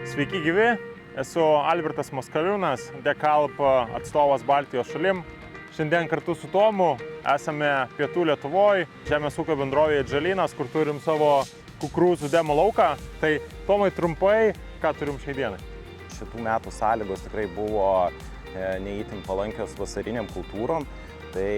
Sveiki gyvi, esu Albertas Moskaliūnas, Dekalb atstovas Baltijos šalim. Šiandien kartu su Tomu esame Pietų Lietuvoje, žemės ūkio bendrovėje Džalynas, kur turim savo kukurūzų demo lauką. Tai Tomai trumpai, ką turim šiai dienai? Šitų metų sąlygos tikrai buvo neįtin palankios vasariniam kultūrom. Tai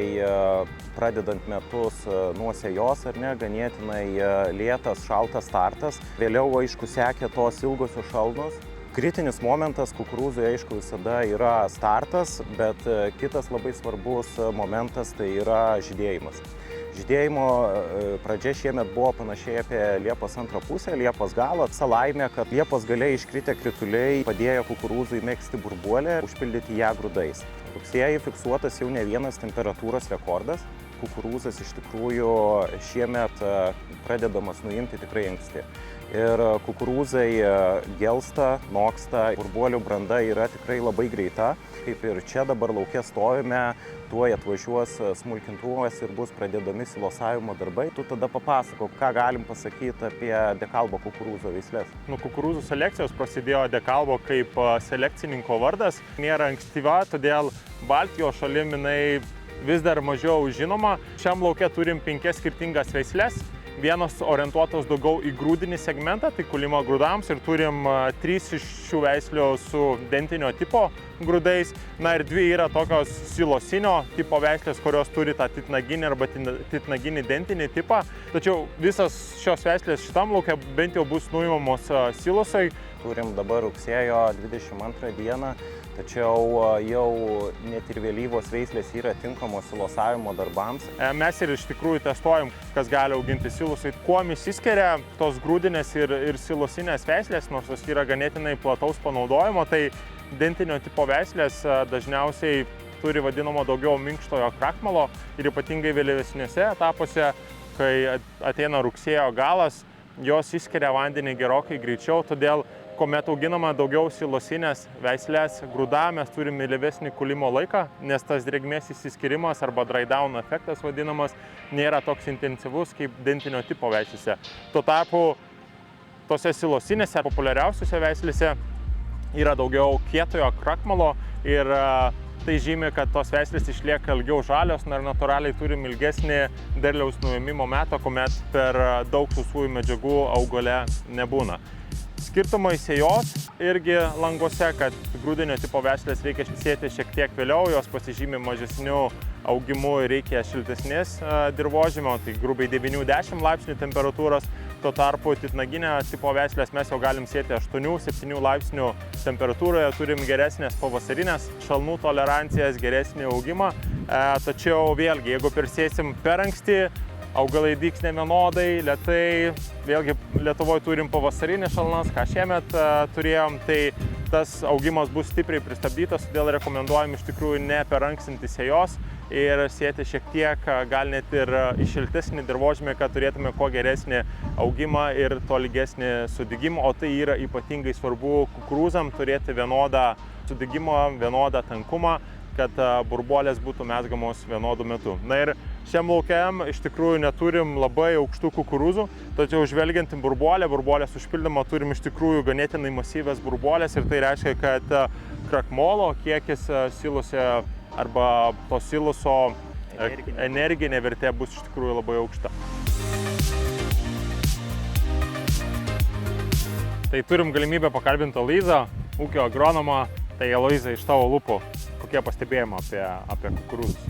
pradedant metus nuo sėjos, ganėtinai lėtas, šaltas startas. Vėliau, aišku, sekė tos ilgosios šalnos. Kritinis momentas kukurūzui, aišku, visada yra startas, bet kitas labai svarbus momentas tai yra žydėjimas. Žydėjimo pradžia šiemet buvo panašiai apie Liepos antrą pusę, Liepos galą. Laimė, kad Liepos gale iškritę krituliai padėjo kukurūzui megzti burbuolę, užpildyti ją grūdais. Rugsėjį fiksuotas jau ne vienas temperatūros rekordas. Kukurūzas iš tikrųjų šiemet pradedamas nuimti tikrai anksti. Ir kukurūzai gelsta, noksta, burbuolių branda yra tikrai labai greita. Kaip ir čia dabar lauke stovime, tuoj atvažiuos smulkintuvas ir bus pradedami silosavimo darbai. Tu tada papasakok, ką galim pasakyti apie Dekalbo kukurūzo veislės. Nuo kukurūzų selekcijos prasidėjo Dekalbo kaip selekcininko vardas. Nėra ankstyva, todėl Baltijos šalim jinai vis dar mažiau žinoma. Šiam lauke turim 5 skirtingas veislės. Vienos orientuotos daugiau į grūdinį segmentą, tai kūlimo grūdams, ir turim 3 iš šių veislių su dentinio tipo grūdais. Na ir 2 yra tokios silosinio tipo veislės, kurios turi tą titnaginį arba titnaginį dentinį tipą. Tačiau visas šios veislės šitam lauke bent jau bus nuimamos silosai. Turim dabar rugsėjo 22 dieną, tačiau jau net ir vėlyvos veislės yra tinkamos silosavimo darbams. Mes ir iš tikrųjų testuojam, kas gali auginti silosai. Kuom išsiskiria tos grūdinės ir silosinės veislės, nors jos yra ganėtinai plataus panaudojimo, tai dentinio tipo veislės dažniausiai turi vadinamo daugiau minkštojo krakmalo ir ypatingai vėlyvesniuose etapuose, kai ateina rugsėjo galas, jos išskiria vandenį gerokai greičiau, todėl kuomet auginama daugiau silosinės veislės grūda, mes turime vėlyvesnį kūlimo laiką, nes tas drėgmės išsiskyrimas arba dry down efektas vadinamas nėra toks intensyvus kaip dentinio tipo veislėse. Tuo tarpu tose silosinėse populiariausiose veislėse yra daugiau kietojo krakmalo ir tai žymi, kad tos veislės išlieka ilgiau žalios, ir natūraliai turim ilgesnį derliaus nuėmimo metą, kuomet per daug sausųjų medžiagų augale nebūna. Skirtumai sėjos irgi languose, kad grūdinio tipo veislės reikia sėti šiek tiek vėliau, jos pasižymi mažesniu augimu ir reikia šiltesnės dirvožemio, tai grubiai 9-10 laipsnių temperatūros. Tuo tarpu titnaginio tipo veislės mes jau galim sėti 8-7 laipsnių temperatūroje, turim geresnės pavasarinės šalnų tolerancijas, geresnį augimą. Tačiau vėlgi, jeigu persėsim per anksti, augalai dygs nevienodai, lėtai. Vėlgi Lietuvoje turim pavasarinės šalnas, ką šiemet turėjom, tai tas augimas bus stipriai pristabdytas, todėl rekomenduojam iš tikrųjų neperankstinti sėjos ir sėti šiek tiek, gal net ir į šiltesnį dirvožemį, kad turėtume kuo geresnį augimą ir tolygesnį sudygimą, o tai yra ypatingai svarbu kukurūzam turėti vienodą sudygimą, vienodą tankumą, kad burbuolės būtų mezgamos vienodu metu. Na ir šiam laukiam iš tikrųjų neturim labai aukštų kukurūzų, tačiau žvelgiant į burbuolės užpildymą turim iš tikrųjų ganėtinai masyvias burbuolės ir tai reiškia, kad krakmolo kiekis silose arba to siloso energinė vertė bus iš tikrųjų labai aukšta. Tai turim galimybę pakalbinti Aloyzą, ūkio agronomą. Tai Aloyza, iš tavo lūpų, kokie pastebėjimai apie kukurūzus?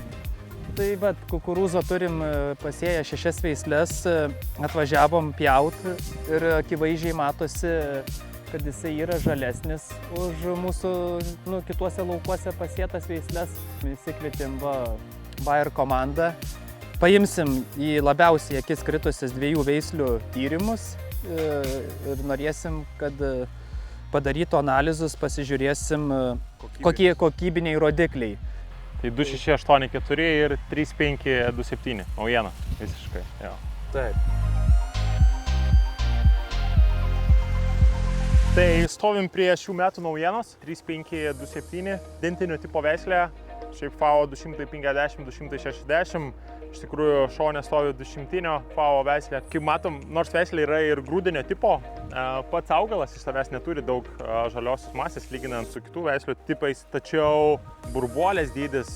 Tai bet kukurūzo turim pasėję 6 veislės, atvažiavom pjaut ir akivaizdžiai matosi, kad jisai yra žalesnis už mūsų kituose laukuose pasėtas veislės. Įsikvietėm Bayer komandą. Paimsim į labiausiai akis kritusias 2 veislių tyrimus ir norėsim, kad padarytų analizus, pasižiūrėsim, kokie kokybiniai rodikliai. Tai 2684 ir 3527, naujiena visiškai. Jo. Taip. Tai stovim prie šių metų naujienos, 3527, dentinio tipo veislė, šiaip FAO 250-260, iš tikrųjų šone stovi 200 FAO veislė. Kaip matom, nors veislė yra ir grūdinio tipo, Pats augalas iš savęs neturi daug žaliosios masės lyginant su kitų veislių tipais, tačiau burbuolės dydis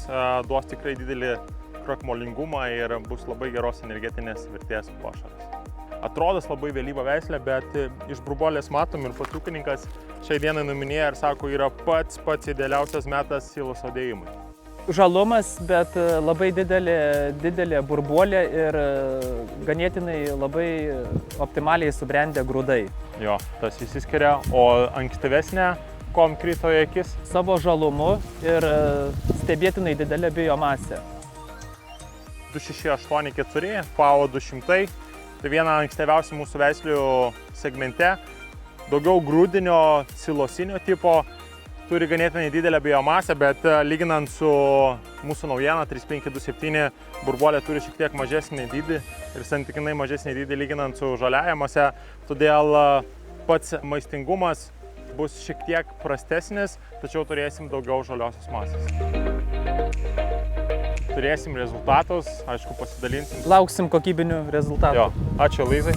duos tikrai didelį krakmolingumą ir bus labai geros energetinės vertės pašaras. Atrodo labai vėlyva veislė, bet iš burbuolės matom ir pats ūkininkas šiai dienai numinėja ir sako, yra pats idealiausias metas siloso dėjimui. Žalumas, bet labai didelė burbuolė ir ganėtinai labai optimaliai subrendę grūdai. Jo, tas įsiskiria, o ankstyvesnė, kom krito į akis? Savo žalumu ir stebėtinai didelė biomasė. 2684, FAO 200, tai viena ankstyviausių mūsų veislių segmente, daugiau grūdinio silosinio tipo, turi ganėtinai didelę biomasę, bet lyginant su mūsų naujiena 3527 burbuolė turi šiek tiek mažesnį dydį ir santykinai mažesnį dydį lyginant su žaliąja mase, todėl pats maistingumas bus šiek tiek prastesnis, tačiau turėsim daugiau žaliosios masės. Turėsim rezultatus, aišku, pasidalinsim. Lauksim kokybinių rezultatų. Jo, ačiū Luizai.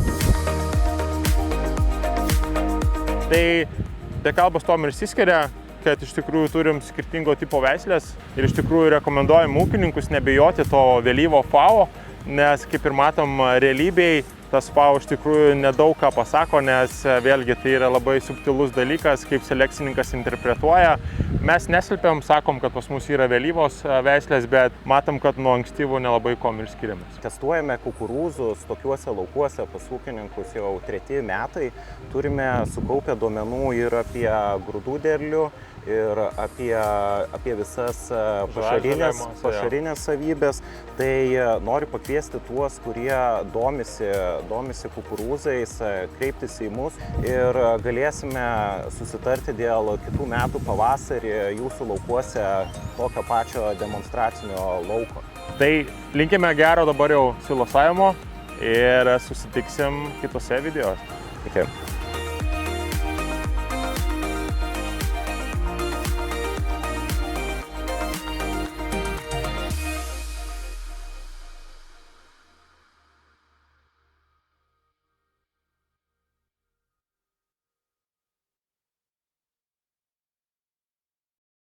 Tai kalbos tom ir išsiskiria, kad iš tikrųjų turim skirtingo tipo veislės ir iš tikrųjų rekomenduojam ūkininkus nebijoti to vėlyvo FAO, nes kaip ir matom realybėj, tas FAO iš tikrųjų nedaug ką pasako, nes vėlgi tai yra labai subtilus dalykas, kaip selekcininkas interpretuoja. Mes neslėpiam, sakom, kad pas mus yra vėlyvos veislės, bet matom, kad nuo ankstyvų nelabai kom ir skiriamės. Testuojame kukurūzus tokiuose laukuose pas ūkininkus jau 3 metai. Turime sukaupę duomenų ir apie grūdų derlių, ir apie visas pašarinės savybės. Tai noriu pakviesti tuos, kurie domisi kukurūzais, kreiptis į mus ir galėsime susitarti dėl kitų metų pavasarį jūsų laukuose tokio pačio demonstracinio lauko. Tai linkime gero dabar jau silosavimo ir susitiksim kitose videose. Iki.